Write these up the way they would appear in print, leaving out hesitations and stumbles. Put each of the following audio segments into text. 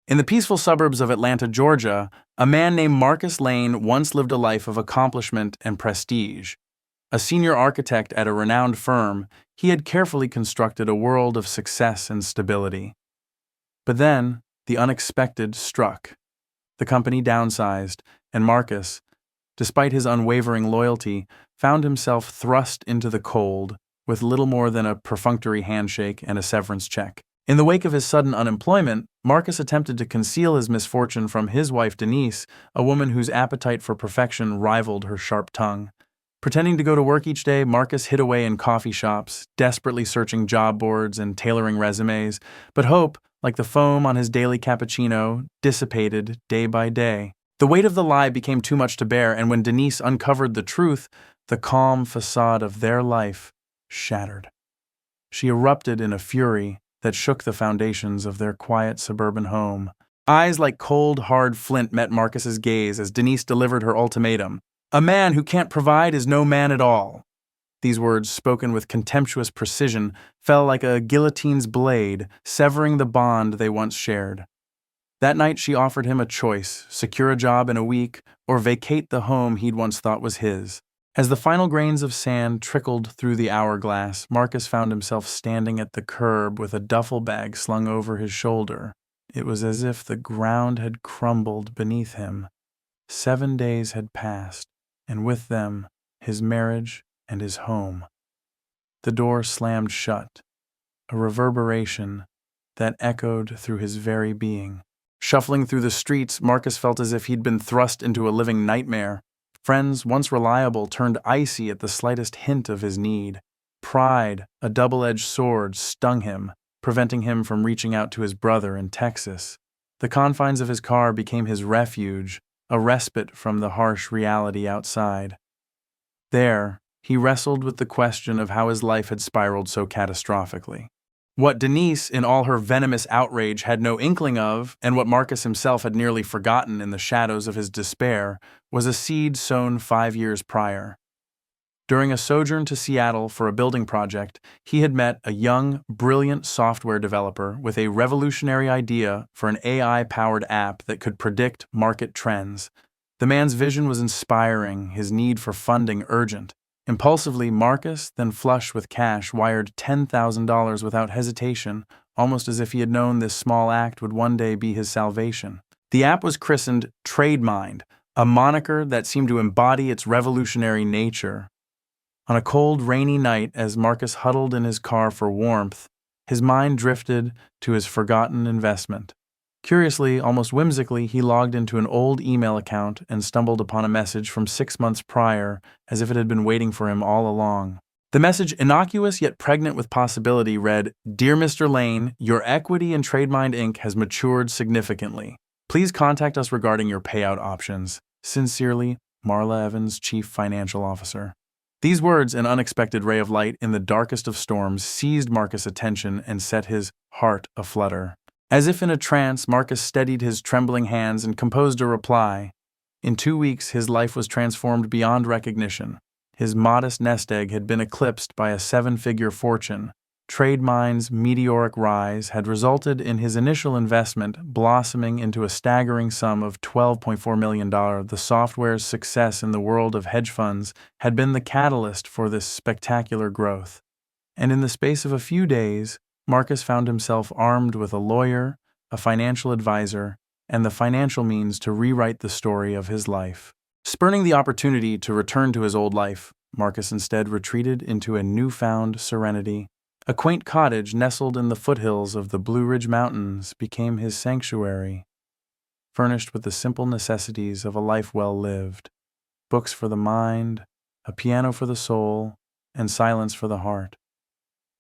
In the peaceful suburbs of Atlanta, Georgia, a man named Marcus Lane once lived a life of accomplishment and prestige. A senior architect at a renowned firm, he had carefully constructed a world of success and stability. But then, the unexpected struck. The company downsized, and Marcus, despite his unwavering loyalty, found himself thrust into the cold with little more than a perfunctory handshake and a severance check. In the wake of his sudden unemployment, Marcus attempted to conceal his misfortune from his wife Denise, a woman whose appetite for perfection rivaled her sharp tongue. Pretending to go to work each day, Marcus hid away in coffee shops, desperately searching job boards and tailoring resumes, but hope, like the foam on his daily cappuccino, dissipated day by day. The weight of the lie became too much to bear, and when Denise uncovered the truth, the calm facade of their life shattered. She erupted in a fury that shook the foundations of their quiet suburban home. Eyes like cold, hard flint met Marcus's gaze as Denise delivered her ultimatum. "A man who can't provide is no man at all." These words, spoken with contemptuous precision, fell like a guillotine's blade, severing the bond they once shared. That night she offered him a choice: secure a job in a week, or vacate the home he'd once thought was his. As the final grains of sand trickled through the hourglass, Marcus found himself standing at the curb with a duffel bag slung over his shoulder. It was as if the ground had crumbled beneath him. 7 days had passed, and with them, his marriage and his home. The door slammed shut, a reverberation that echoed through his very being. Shuffling through the streets, Marcus felt as if he'd been thrust into a living nightmare. Friends, once reliable, turned icy at the slightest hint of his need. Pride, a double-edged sword, stung him, preventing him from reaching out to his brother in Texas. The confines of his car became his refuge, a respite from the harsh reality outside. There, he wrestled with the question of how his life had spiraled so catastrophically. What Denise, in all her venomous outrage, had no inkling of, and what Marcus himself had nearly forgotten in the shadows of his despair, was a seed sown 5 years prior. During a sojourn to Seattle for a building project, he had met a young, brilliant software developer with a revolutionary idea for an AI-powered app that could predict market trends. The man's vision was inspiring, his need for funding urgent. Impulsively, Marcus, then flush with cash, wired $10,000 without hesitation, almost as if he had known this small act would one day be his salvation. The app was christened TradeMind, a moniker that seemed to embody its revolutionary nature. On a cold, rainy night, as Marcus huddled in his car for warmth, his mind drifted to his forgotten investment. Curiously, almost whimsically, he logged into an old email account and stumbled upon a message from 6 months prior, as if it had been waiting for him all along. The message, innocuous yet pregnant with possibility, read, "Dear Mr. Lane, your equity in TradeMind Inc. has matured significantly. Please contact us regarding your payout options. Sincerely, Marla Evans, Chief Financial Officer." These words, an unexpected ray of light in the darkest of storms, seized Marcus' attention and set his heart aflutter. As if in a trance, Marcus steadied his trembling hands and composed a reply. In 2 weeks, his life was transformed beyond recognition. His modest nest egg had been eclipsed by a 7-figure fortune. TradeMind's meteoric rise had resulted in his initial investment blossoming into a staggering sum of $12.4 million. The software's success in the world of hedge funds had been the catalyst for this spectacular growth. And in the space of a few days, Marcus found himself armed with a lawyer, a financial advisor, and the financial means to rewrite the story of his life. Spurning the opportunity to return to his old life, Marcus instead retreated into a newfound serenity. A quaint cottage nestled in the foothills of the Blue Ridge Mountains became his sanctuary, furnished with the simple necessities of a life well lived: books for the mind, a piano for the soul, and silence for the heart.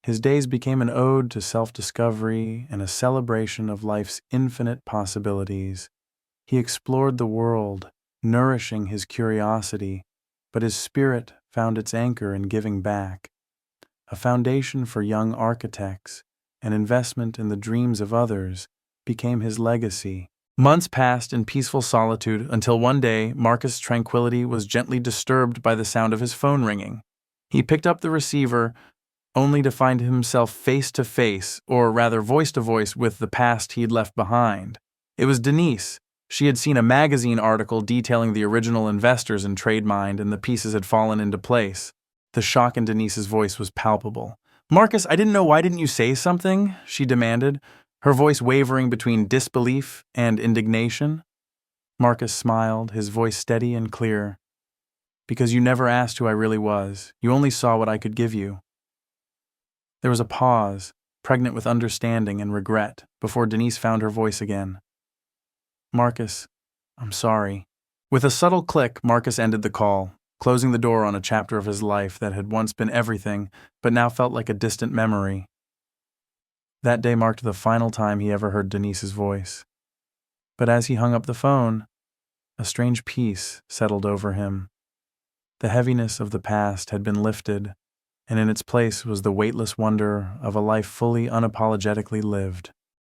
His days became an ode to self-discovery and a celebration of life's infinite possibilities. He explored the world, nourishing his curiosity, but his spirit found its anchor in giving back. A foundation for young architects, an investment in the dreams of others, became his legacy. Months passed in peaceful solitude until one day Marcus' tranquility was gently disturbed by the sound of his phone ringing. He picked up the receiver, only to find himself face-to-face, or rather voice-to-voice, with the past he'd left behind. It was Denise. She had seen a magazine article detailing the original investors in TradeMind, and the pieces had fallen into place. The shock in Denise's voice was palpable. "Marcus, I didn't know. Why didn't you say something?" she demanded, her voice wavering between disbelief and indignation. Marcus smiled, his voice steady and clear. "Because you never asked who I really was. You only saw what I could give you." There was a pause, pregnant with understanding and regret, before Denise found her voice again. "Marcus, I'm sorry." With a subtle click, Marcus ended the call, closing the door on a chapter of his life that had once been everything, but now felt like a distant memory. That day marked the final time he ever heard Denise's voice. But as he hung up the phone, a strange peace settled over him. The heaviness of the past had been lifted, and in its place was the weightless wonder of a life fully unapologetically lived.